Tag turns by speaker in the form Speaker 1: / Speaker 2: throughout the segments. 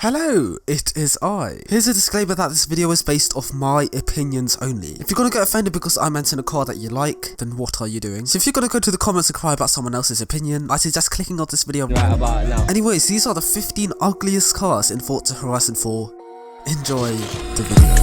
Speaker 1: Hello, it is I. Here's a disclaimer that this video is based off my opinions only. If you're gonna get offended because I mention a car that you like, then what are you doing? So if you're gonna go to the comments and cry about someone else's opinion, I suggest clicking on this video right about now. Anyways, these are the 15 ugliest cars in Forza Horizon 4. Enjoy the video.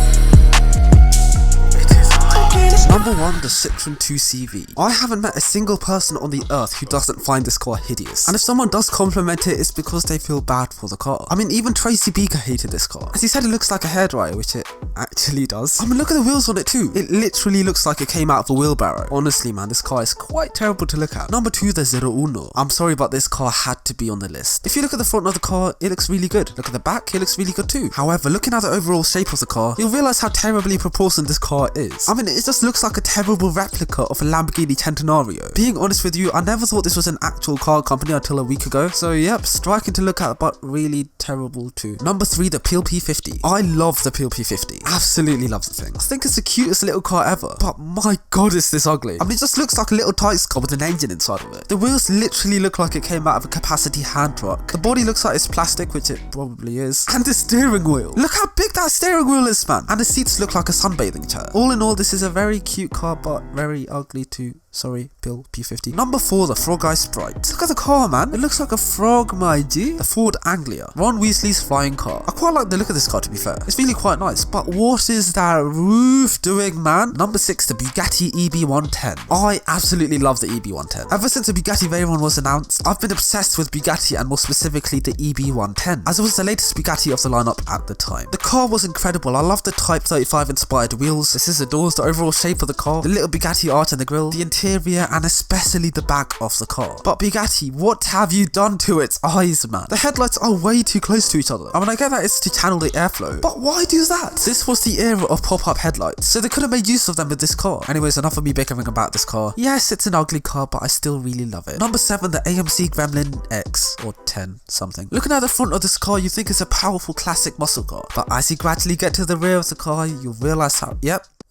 Speaker 1: Number 1, the Citroen 2CV. I haven't met a single person on the earth who doesn't find this car hideous. And if someone does compliment it, it's because they feel bad for the car. I mean, even Tracy Beaker hated this car, as he said it looks like a hairdryer, which it actually does. I mean, look at the wheels on it too. It literally looks like it came out of a wheelbarrow. Honestly, man, this car is quite terrible to look at. Number 2, the 01. I'm sorry, but this car had to be on the list. If you look at the front of the car, it looks really good. Look at the back, it looks really good too. However, looking at the overall shape of the car, you'll realize how terribly proportioned this car is. I mean, it just looks like a terrible replica of a Lamborghini Centenario. Being honest with you, I never thought this was an actual car company until a week ago. So yep, striking to look at, but really terrible too. Number 3, the PLP50. I love the PLP50. Absolutely love the thing. I think it's the cutest little car ever. But my god, is this ugly. I mean, it just looks like a little Tykes car with an engine inside of it. The wheels literally look like it came out of a capacity hand truck. The body looks like it's plastic, which it probably is. And the steering wheel. Look how big that steering wheel is, man. And the seats look like a sunbathing chair. All in all, this is a very cute car, but very ugly too. Sorry, PLP50. Number 4, the Frog Eye Sprite. Look at the car, man. It looks like a frog, my G. The Ford Anglia. Ron Weasley's flying car. I quite like the look of this car, to be fair. It's really quite nice. But what is that roof doing, man? Number 6, the Bugatti EB110. I absolutely love the EB110. Ever since the Bugatti Veyron was announced, I've been obsessed with Bugatti and more specifically the EB110, as it was the latest Bugatti of the lineup at the time. The car was incredible. I love the Type 35 inspired wheels, the scissor doors, the overall shape of the car, the little Bugatti arch in the grille, the interior, and especially the back of the car. But Bugatti, what have you done to its eyes, man? The headlights are way too close to each other. I mean, I get that it's to channel the airflow, but why do that? This was the era of pop-up headlights, so they could have made use of them with this car. Anyways, enough of me bickering about this car. Yes, it's an ugly car, but I still really love it. Number 7, the AMC Gremlin X, or 10 something. Looking at the front of this car, you think it's a powerful classic muscle car, but as you gradually get to the rear of the car, you'll realize how,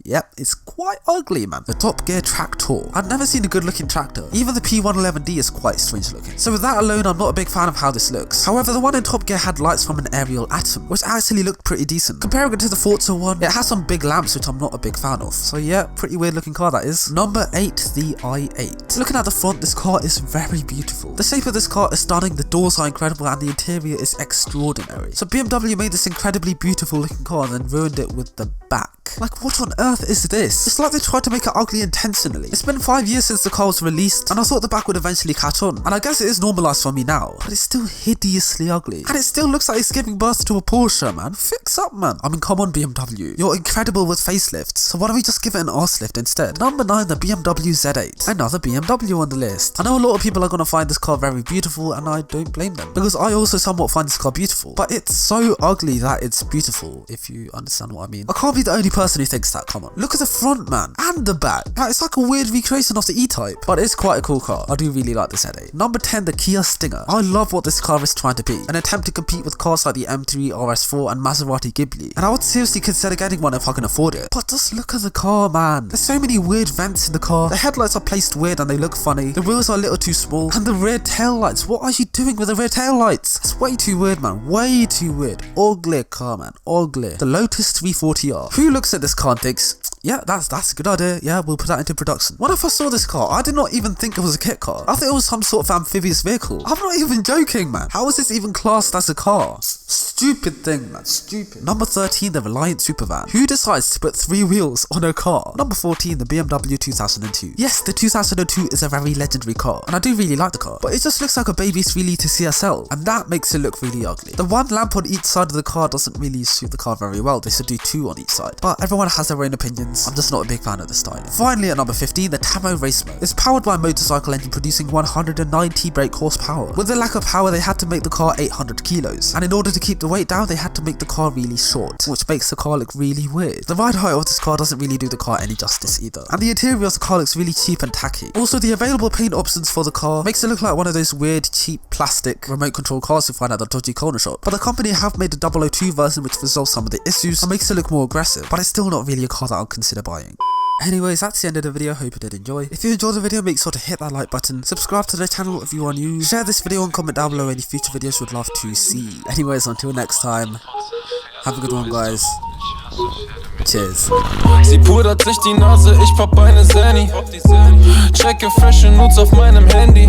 Speaker 1: Yep, it's quite ugly, man. The Top Gear Tractor. I've never seen a good looking tractor. Even the P111D is quite strange looking. So with that alone, I'm not a big fan of how this looks. However, the one in Top Gear had lights from an aerial Atom, which actually looked pretty decent. Comparing it to the Forza one, it has some big lamps, which I'm not a big fan of. So yeah, pretty weird looking car that is. Number 8, the i8. Looking at the front, this car is very beautiful. The shape of this car is stunning, the doors are incredible, and the interior is extraordinary. So BMW made this incredibly beautiful looking car and then ruined it with the back. Like, what on earth is this? It's like they tried to make it ugly intentionally. It's been 5 years since the car was released, and I thought the back would eventually catch on. And I guess it is normalized for me now, but it's still hideously ugly. And it still looks like it's giving birth to a Porsche, man. Fix up, man. I mean, come on, BMW. You're incredible with facelifts, so why don't we just give it an arse lift instead? Number 9, the BMW Z8. Another BMW on the list. I know a lot of people are gonna find this car very beautiful, and I don't blame them, because I also somewhat find this car beautiful. But it's so ugly that it's beautiful, if you understand what I mean. I can't be the only person who thinks that, come on. Look at the front, man, and the back. Like, it's like a weird recreation of the E-Type, but it's quite a cool car. I do really like this Z8. Number 10, the Kia Stinger. I love what this car is trying to be, an attempt to compete with cars like the M3, RS4, and Maserati Ghibli. And I would seriously consider getting one if I can afford it. But just look at the car, man. There's so many weird vents in the car. The headlights are placed weird and they look funny. The wheels are a little too small. And the rear tail lights. What are you doing with the rear tail lights? It's way too weird, man. Way too weird. Ugly car, man. Ugly. The Lotus 340R. Who looks at this car and thinks, yeah, that's a good idea. Yeah, we'll put that into production. When I first saw this car, I did not even think it was a kit car. I thought it was some sort of amphibious vehicle. I'm not even joking, man. How is this even classed as a car? Stupid thing, man. Stupid. Number 13, the Reliant Supervan. Who decides to put 3 wheels on a car? Number 14, the BMW 2002. Yes, the 2002 is a very legendary car, and I do really like the car, but it just looks like a baby 3-litre CSL, and that makes it look really ugly. The one lamp on each side of the car doesn't really suit the car very well. They should do 2 on each side, but everyone has their own opinions. I'm just not a big fan of the style. Finally, at number 15, the Tamo Race Mode. It's powered by a motorcycle engine producing 190 brake horsepower. With the lack of power, they had to make the car 800 kilos, and in order to keep the weight down, they had to make the car really short, which makes the car look really weird. The ride height of this car doesn't really do the car any justice either, and the interior of the car looks really cheap and tacky. Also, the available paint options for the car makes it look like one of those weird, cheap, plastic remote control cars you find at the dodgy corner shop. But the company have made a 002 version which resolves some of the issues and makes it look more aggressive, but it's still not really a car that I'll consider buying. Anyways, that's the end of the video. Hope you did enjoy. If you enjoyed the video, make sure to hit that like button, subscribe to the channel if you are new, share this video and comment down below any future videos you would love to see. Anyways, until next time, have a good one, guys. Cheers.
Speaker 2: Sie pudert sich die Nase, ich pop eine Zanny. Checke frische Nudes auf meinem Handy.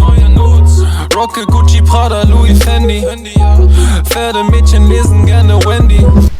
Speaker 2: Rocke Gucci, Prada, Louis, Fendi. Pferdemädchen lesen gerne Wendy.